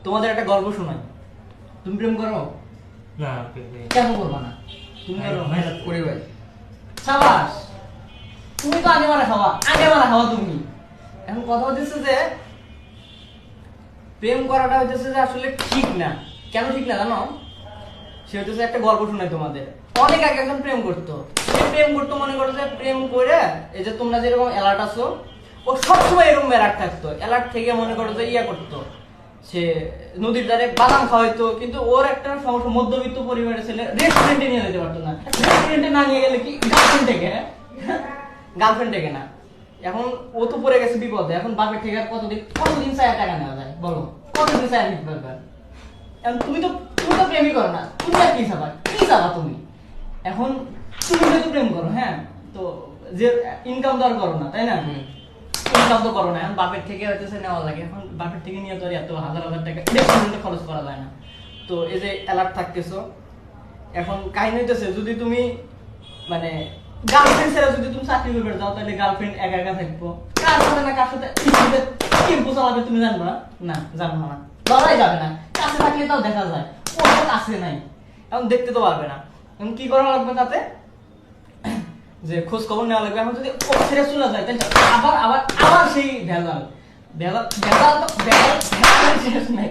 তোমাদের একটা গল্প শোনাই। তুমি প্রেম করো? না কেন করবো না? তুমি করো? করি ভাই। সাবাস, তুমি তো আগে মারা খাওয়া, আগে মারা খাওয়া তুমি। এখন কথা হচ্ছে যে প্রেম করাটা হচ্ছে যে আসলে ঠিক না। কেন ঠিক না জানো? সে হচ্ছে একটা গল্প শোনাই তোমাদের। অনেক আগে একজন প্রেম করতো, সে প্রেম করতো, মনে করো যে প্রেম করে এই যে তোমরা যেরকম অ্যালার্ট আছো, ও সবসময় এরকম অ্যালার্ট থাকতো। অ্যালার্ট থেকে মনে করো যে ইয়া করতো, সে নদীর ধারে বাদাম খাওয়াইতো। কিন্তু ওর একটা সমস্যা, মধ্যবিত্ত পরিবারের ছেলে, রেস্টুরেন্টে নিয়ে যেতে পারতো না। রেস্টুরেন্টে না নিয়ে গেলে কি গার্লফ্রেন্ড থেকে, গার্লফ্রেন্ড থেকে না। এখন ও তো পড়ে গেছে বিপদে। এখন বাপের থেকে আর কতদিন চায় টাকা নেওয়া যায় বলো? কতদিন চায় নিতে পারবে? এখন তুমি তো প্রেমই করো না, তুমি আর কি চাবা তুমি? এখন তুমি যেহেতু প্রেম করো, হ্যাঁ, তো যে ইনকাম তো আর করো না, তাই না? ইনকাম তো করো না, এখন বাপের থেকে হয়তো নেওয়া লাগে। এখন বাপের থেকে নিয়ে তো আর এত হাজার হাজার টাকা রেস্টুরেন্টে খরচ করা যায় না। তো এই যে অ্যালার্ট থাকতেছো, এখন কাহিনী হইতেছে যদি তুমি মানে গার্লফ্রেন্ড ছাড়া যদি তুমি চাকরি করবে যাও, তাহলে গার্লফ্রেন্ড একা একা থাকবো, কার সাথে না কার সাথে টেম্পো চালাবে তুমি জানবা না? জানবো না, লড়াই যাবে না। কাছে থাকলে তাও দেখা যায়, ও তো কাছে নাই, এখন দেখতে তো পারবে না। এখন কি করা লাগবে তাতে? যে খোঁজ খবর নেওয়া লাগবে। এখন যদি ও ছেড়ে চলে যায়, তাহলে আবার আবার আবার সেই ভেজাল ভেজাল ভেজাল তো ভেজাল শেষ নাই।